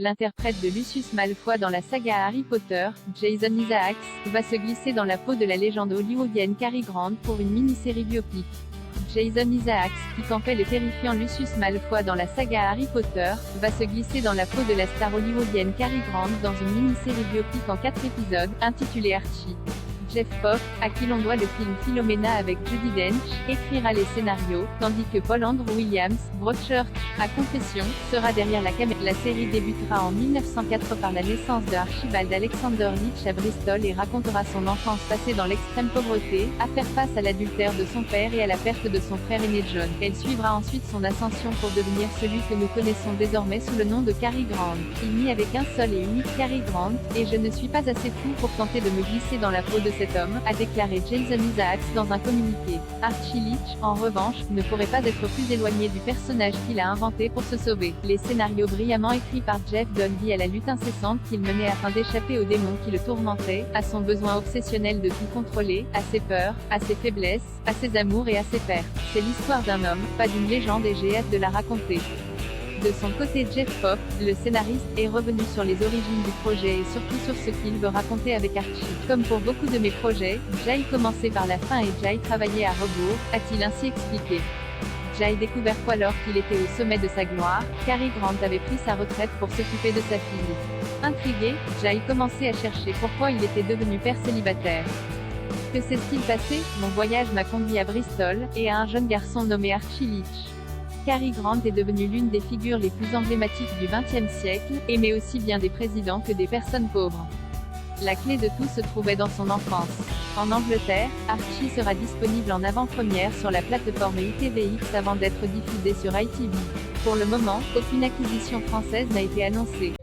L'interprète de Lucius Malfoy dans la saga Harry Potter, Jason Isaacs, va se glisser dans la peau de la légende hollywoodienne Cary Grant pour une mini-série biopic. Jason Isaacs, qui campait le terrifiant Lucius Malfoy dans la saga Harry Potter, va se glisser dans la peau de la star hollywoodienne Cary Grant dans une mini-série biopic en 4 épisodes, intitulée Archie. Jeff Popp, à qui l'on doit le film Philomena avec Judi Dench, écrira les scénarios, tandis que Paul Andrew Williams, Broadchurch, à confession, sera derrière la caméra. La série débutera en 1904 par la naissance de Archibald Alexander Leach à Bristol et racontera son enfance passée dans l'extrême pauvreté, à faire face à l'adultère de son père et à la perte de son frère aîné John. Elle suivra ensuite son ascension pour devenir celui que nous connaissons désormais sous le nom de Cary Grant. Il n'y avait qu'un seul et unique Cary Grant, et je ne suis pas assez fou pour tenter de me glisser dans la peau de cet homme, a déclaré Jason Isaacs dans un communiqué. Archie Leach, en revanche, ne pourrait pas être plus éloigné du personnage qu'il a inventé pour se sauver. Les scénarios brillamment écrits par Jeff donnent vie à la lutte incessante qu'il menait afin d'échapper aux démons qui le tourmentaient, à son besoin obsessionnel de tout contrôler, à ses peurs, à ses faiblesses, à ses amours et à ses pertes. C'est l'histoire d'un homme, pas d'une légende, et j'ai hâte de la raconter. De son côté, Jeff Popp, le scénariste, est revenu sur les origines du projet et surtout sur ce qu'il veut raconter avec Archie. Comme pour beaucoup de mes projets, j'ai commencé par la fin et j'ai travaillé à rebours, a-t-il ainsi expliqué. J'ai découvert qu'alors qu'il était au sommet de sa gloire, Cary Grant avait pris sa retraite pour s'occuper de sa fille. Intrigué, j'ai commencé à chercher pourquoi il était devenu père célibataire. Que s'est-il passé? Mon voyage m'a conduit à Bristol, et à un jeune garçon nommé Archie Leach. Cary Grant est devenu l'une des figures les plus emblématiques du XXe siècle, aimé aussi bien des présidents que des personnes pauvres. La clé de tout se trouvait dans son enfance. En Angleterre, Archie sera disponible en avant-première sur la plateforme ITVX avant d'être diffusé sur ITV. Pour le moment, aucune acquisition française n'a été annoncée.